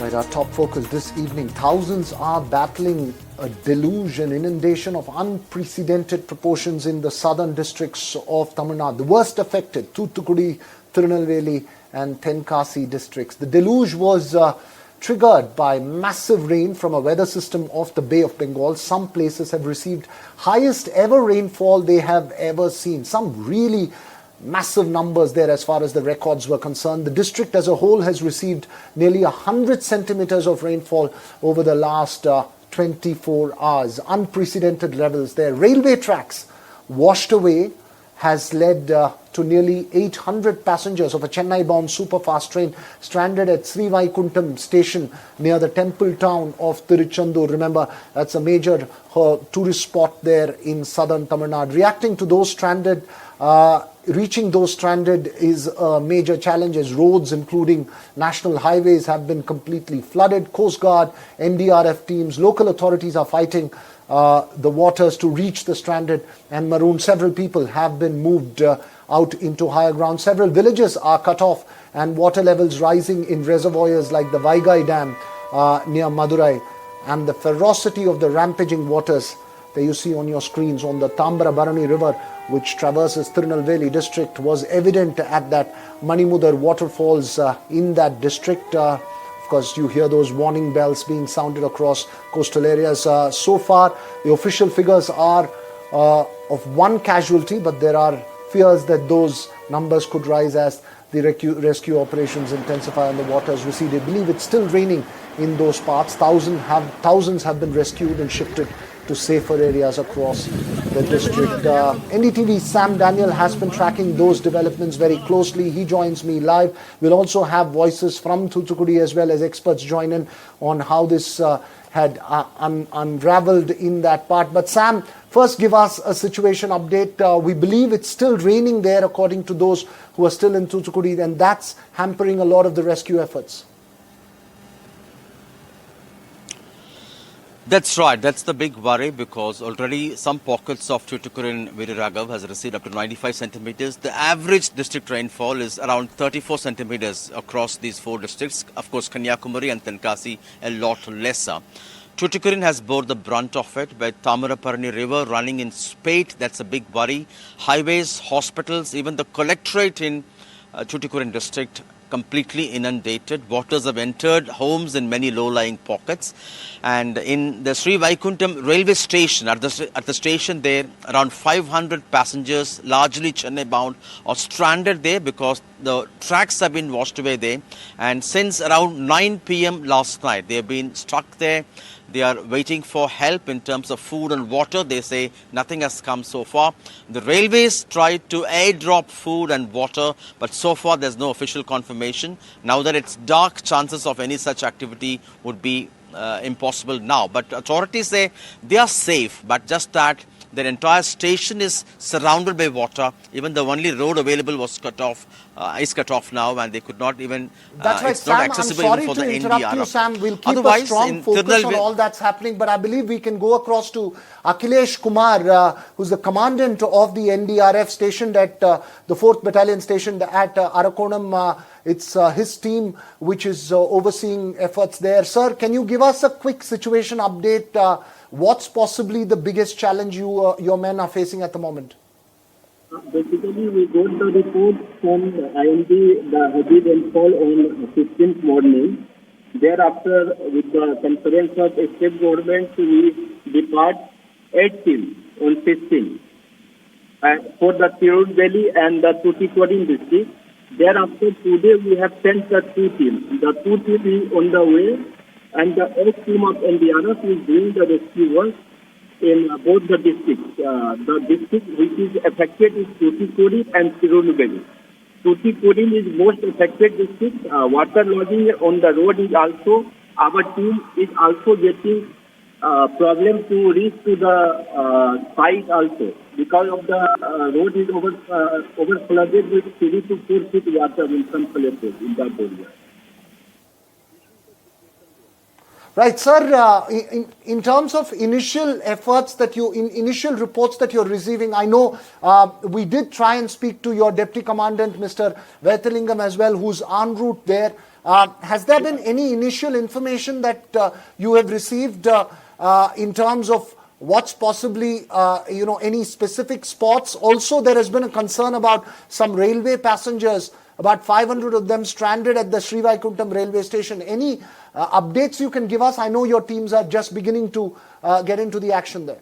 Right, our top focus this evening. Thousands are battling a deluge, an inundation of unprecedented proportions in the southern districts of Tamil Nadu. The worst affected, Thoothukudi, Tirunelveli and Tenkasi districts. The deluge was triggered by massive rain from a weather system off the Bay of Bengal. Some places have received highest ever rainfall they have ever seen. Some really massive numbers there as far as the records were concerned. The district as a whole has received nearly 100 centimeters of rainfall over the last 24 hours. Unprecedented levels there. Railway tracks washed away has led to nearly 800 passengers of a Chennai-bound superfast train stranded at Sri Vaikuntham station near the temple town of Tiruchendur. Remember, that's a major tourist spot there in southern Tamil Nadu. Reacting to those stranded, reaching those stranded is a major challenge as roads, including national highways, have been completely flooded. Coast Guard, NDRF teams, local authorities are fighting the waters to reach the stranded and marooned. Several people have been moved out into higher ground. Several villages are cut off and water levels rising in reservoirs like the Vaigai Dam near Madurai. And the ferocity of the rampaging waters that you see on your screens on the Tambrabarani River, which traverses Tirunelveli district, was evident at that Manimudar waterfalls in that district. Of course, you hear those warning bells being sounded across coastal areas. So far, the official figures are of one casualty, but there are fears that those numbers could rise as the rescue operations intensify and the waters recede. I believe it's still raining in those parts. Thousands have been rescued and shifted to safer areas across the district. NDTV's Sam Daniel has been tracking those developments very closely. He joins me live. We'll also have voices from Thoothukudi as well as experts join in on how this had unraveled in that part. But Sam, first give us a situation update. We believe it's still raining there according to those who are still in Thoothukudi, and that's hampering a lot of the rescue efforts. That's right. That's the big worry because already some pockets of Tuticorin Viruraghav has received up to 95 centimeters. The average district rainfall is around 34 centimeters across these four districts. Of course, Kanyakumari and Tenkasi a lot lesser. Tuticorin has bore the brunt of it, but Tamaraparani River running in spate, that's a big worry. Highways, hospitals, even the collectorate in Tuticorin district completely inundated. Waters have entered homes in many low-lying pockets. And in the Sri Vaikuntham railway station, at the station there, around 500 passengers, largely Chennai bound, are stranded there because the tracks have been washed away there. And since around 9 p.m. last night, they have been stuck there. They are waiting for help in terms of food and water. They say nothing has come so far. The railways tried to airdrop food and water, but so far there's no official confirmation. Now that it's dark, chances of any such activity would be impossible now. But authorities say they are safe, but just that their entire station is surrounded by water. Even the only road available was cut off, is cut off now, and they could not even. That's right, it's Sam. not accessible I'm sorry even for to the interrupt NDRF. you, Sam. We'll keep Otherwise, a strong focus on all that's happening, but I believe we can go across to Akhilesh Kumar, who's the commandant of the NDRF stationed at the 4th Battalion stationed at Arakonam. It's his team which is overseeing efforts there. Sir, can you give us a quick situation update? What's possibly the biggest challenge your men are facing at the moment? Basically, we got the report from the IMD, the heavy rainfall on 15th morning. Thereafter, with the conference of state government, we depart 8 teams on 15th for the Tirunelveli and the Tuticorin district. Thereafter, today we have sent the 2 teams. The 2 teams is on the way, and the 8th team of NDRF is doing the rescue work in both the districts. The district which is affected is Tuticorin and Tirunelveli. Tuticorin is most affected district. Water lodging on the road is also, our team is also getting problem to reach to the site also because of the road is over flooded with 3 to 4 feet water in some places in that area. Right, sir. In terms of initial efforts that initial reports that you're receiving, I know we did try and speak to your deputy commandant, Mr. Vaithalingam, as well, who's en route there. Has there been any initial information that you have received in terms of what's possibly, any specific spots? Also, there has been a concern about some railway passengers, about 500 of them stranded at the Srivaikuntam railway station. Any updates you can give us? I know your teams are just beginning to get into the action there.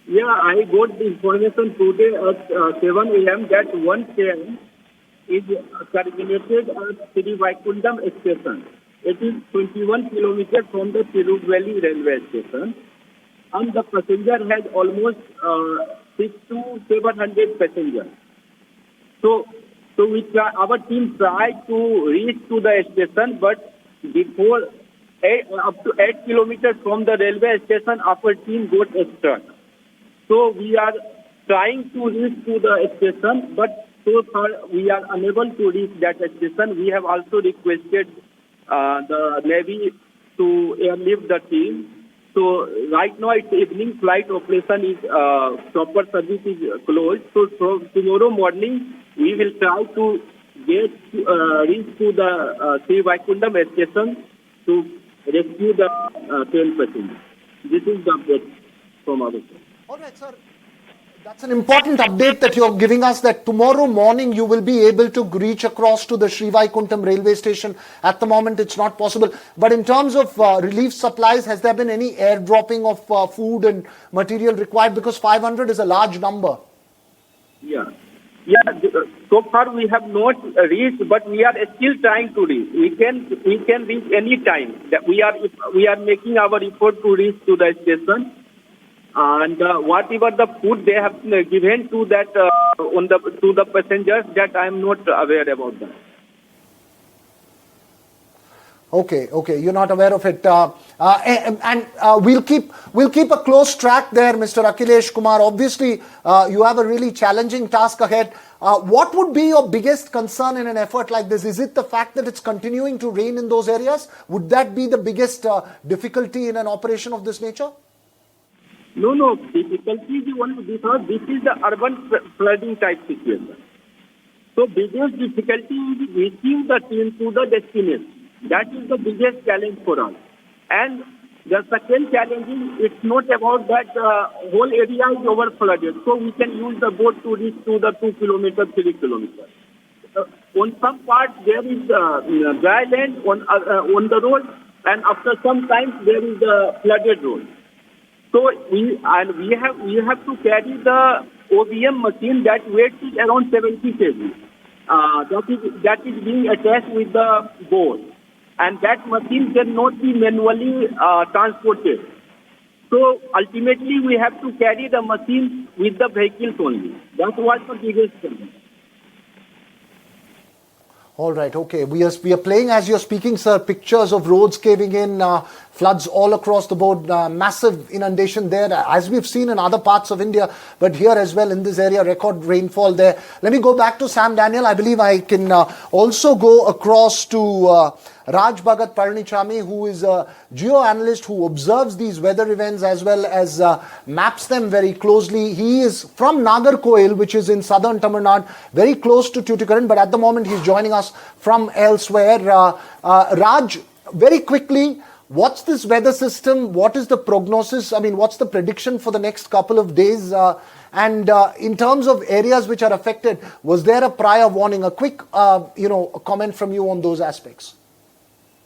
Yeah, I got the information today at 7 a.m. that one train is terminated at Srivaikuntam station. It is 21 kilometers from the Tiruvallur railway station, and the passenger has almost 6 to 700 passengers. So our team tried to reach to the station, but before up to 8 kilometers from the railway station, our team got stuck. So we are trying to reach to the station, but so far we are unable to reach that station. We have also requested the Navy to airlift the team. So right now it's evening, flight operation is proper service is closed. So tomorrow morning we will try to get reach to the Srivaikuntam station to rescue the train passengers. This is the update from our side. All right, sir. That's an important update that you're giving us, that tomorrow morning you will be able to reach across to the Srivaikuntam railway station. At the moment, it's not possible. But in terms of relief supplies, has there been any airdropping of food and material required? Because 500 is a large number. Yeah. So far we have not reached, but we are still trying to reach. We can reach any time. That we are making our effort to reach to the station. And whatever the food they have given to that to the passengers, that I am not aware about that. Okay, you're not aware of it, and we'll keep a close track there, Mr. Akhilesh Kumar. Obviously, you have a really challenging task ahead. What would be your biggest concern in an effort like this? Is it the fact that it's continuing to rain in those areas? Would that be the biggest difficulty in an operation of this nature? No. Difficulty is only because this is the urban flooding type situation. So biggest difficulty is reaching the team to the destination. That is the biggest challenge for us. And the second challenge is it's not about that whole area is over flooded. So we can use the boat to reach to the 2 kilometers, 3 kilometers. On some parts there is dry land on the road, and after some time there is a flooded road. So we have to carry the OBM machine that weight is around 70 kg. That is being attached with the boat, and that machine cannot be manually transported. So ultimately we have to carry the machine with the vehicles only. That's what the biggest challenge. All right, okay. We are playing, as you're speaking, sir, pictures of roads caving in, floods all across the board, massive inundation there, as we've seen in other parts of India, but here as well in this area, record rainfall there. Let me go back to Sam Daniel. I believe I can also go across to Raj Bhagat Palanichami, who is a geo-analyst who observes these weather events as well as maps them very closely. He is from Nagarkoil, which is in southern Tamil Nadu, very close to Tuticorin, but at the moment he's joining us from elsewhere. Raj, very quickly, what's this weather system? What is the prognosis? I mean, what's the prediction for the next couple of days? And in terms of areas which are affected, was there a prior warning? A quick, a comment from you on those aspects.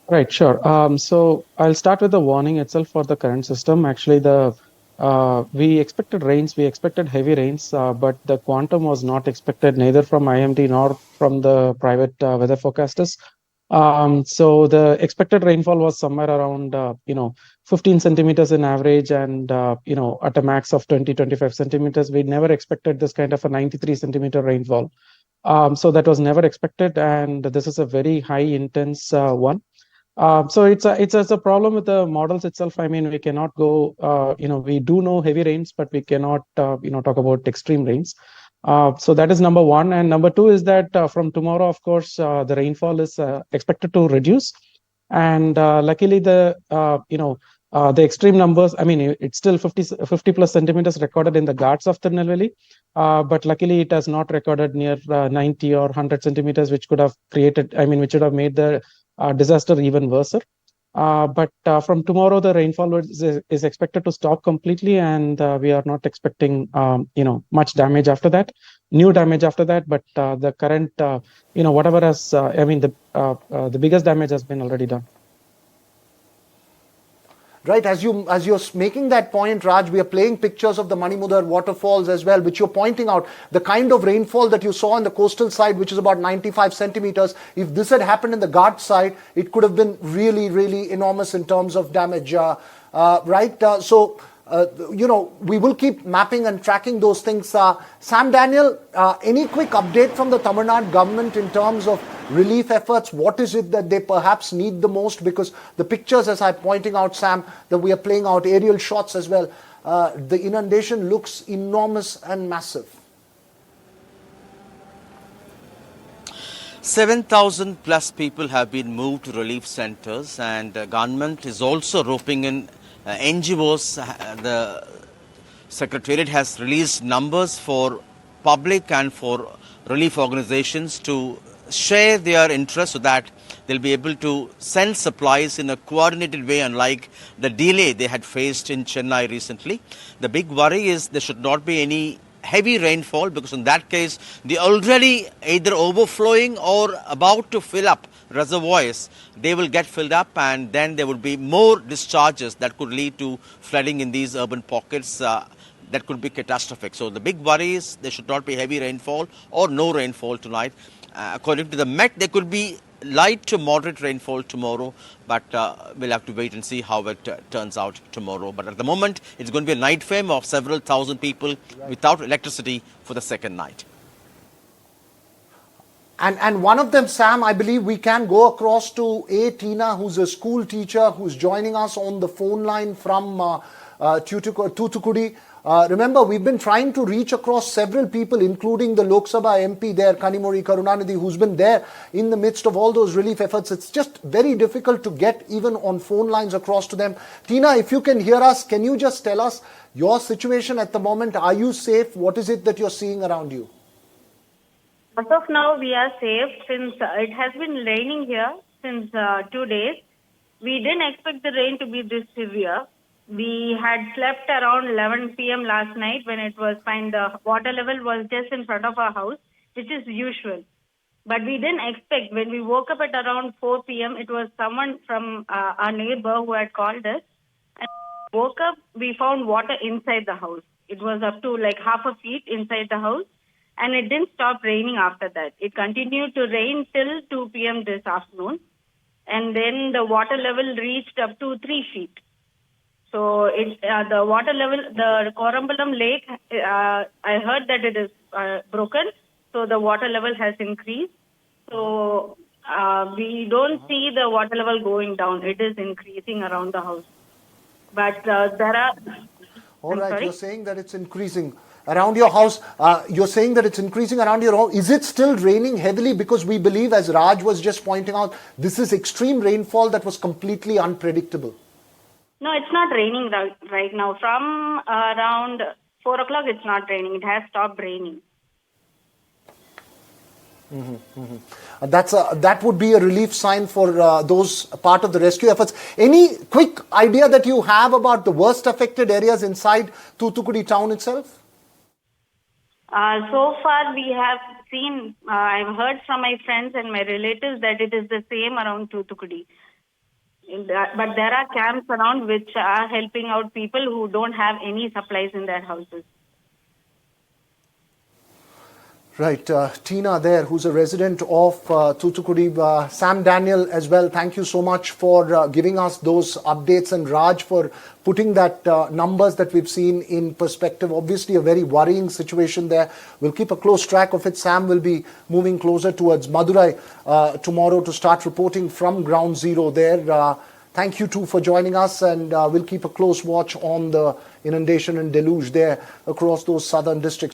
Right, sure. So I'll start with the warning itself for the current system. Actually, we expected rains, we expected heavy rains, but the quantum was not expected neither from IMD nor from the private weather forecasters. So the expected rainfall was somewhere around 15 centimeters in average, and at a max of 20-25 centimeters. We never expected this kind of a 93 centimeter rainfall. So that was never expected, and this is a very high intense one. So it's a problem with the models itself. I mean, we cannot go, we do know heavy rains, but we cannot, talk about extreme rains. So that is number one. And number two is that from tomorrow, of course, the rainfall is expected to reduce. And luckily, the extreme numbers, I mean, it's still 50 plus centimeters recorded in the Ghats of Tirunelveli. But luckily, it has not recorded near 90 or 100 centimeters, which could have made the disaster even worse. But from tomorrow, the rainfall is expected to stop completely, and we are not expecting, much damage after that, new damage after that. But the current, whatever has, the biggest damage has been already done. Right, as you're making that point, Raj, we are playing pictures of the Manimudar waterfalls as well, which you're pointing out. The kind of rainfall that you saw on the coastal side, which is about 95 centimeters, if this had happened in the Ghat side, it could have been really, really enormous in terms of damage. We will keep mapping and tracking those things. Sam Daniel, any quick update from the Tamil Nadu government in terms of relief efforts? What is it that they perhaps need the most? Because the pictures, as I'm pointing out, Sam, that we are playing out aerial shots as well, the inundation looks enormous and massive. 7,000 plus people have been moved to relief centers, and government is also roping in NGOs. The Secretariat has released numbers for public and for relief organizations to share their interest so that they'll be able to send supplies in a coordinated way, unlike the delay they had faced in Chennai recently. The big worry is there should not be any heavy rainfall, because in that case, the already either overflowing or about to fill up reservoirs, they will get filled up, and then there would be more discharges that could lead to flooding in these urban pockets. That could be catastrophic. So the big worry is there should not be heavy rainfall or no rainfall tonight. According to the Met, there could be light to moderate rainfall tomorrow, but we'll have to wait and see how it turns out tomorrow. But at the moment, it's going to be a night frame of several thousand people without electricity for the second night. And one of them, Sam, I believe we can go across to Tina, who's a school teacher, who's joining us on the phone line from Thoothukudi. Remember, we've been trying to reach across several people, including the Lok Sabha MP there, Kanimozhi Karunanidhi, who's been there in the midst of all those relief efforts. It's just very difficult to get even on phone lines across to them. Tina, if you can hear us, can you just tell us your situation at the moment? Are you safe? What is it that you're seeing around you? As of now, we are safe since it has been raining here since 2 days. We didn't expect the rain to be this severe. We had slept around 11 p.m. last night when it was fine. The water level was just in front of our house, which is usual. But we didn't expect, when we woke up at around 4 p.m., it was someone from our neighbor who had called us. And woke up, we found water inside the house. It was up to like half a feet inside the house. And it didn't stop raining after that. It continued to rain till 2 p.m. this afternoon. And then the water level reached up to 3 feet. So the water level, the Korambalam Lake, I heard that it is broken. So the water level has increased. So we don't see the water level going down. It is increasing around the house. But there are... All right, you're saying that it's increasing around your house. You're saying that it's increasing around your home. Is it still raining heavily? Because we believe, as Raj was just pointing out, this is extreme rainfall that was completely unpredictable. No, it's not raining right now. From around 4 o'clock, it's not raining. It has stopped raining. That would be a relief sign for those part of the rescue efforts. Any quick idea that you have about the worst affected areas inside Thoothukudi town itself? So far, we have seen, I've heard from my friends and my relatives that it is the same around Thoothukudi. But there are camps around which are helping out people who don't have any supplies in their houses. Right, Tina there, who's a resident of Thoothukudi. Sam Daniel as well, thank you so much for giving us those updates, and Raj for putting that numbers that we've seen in perspective. Obviously a very worrying situation there. We'll keep a close track of it. Sam will be moving closer towards Madurai tomorrow to start reporting from ground zero there. Thank you too for joining us, and we'll keep a close watch on the inundation and deluge there across those southern districts.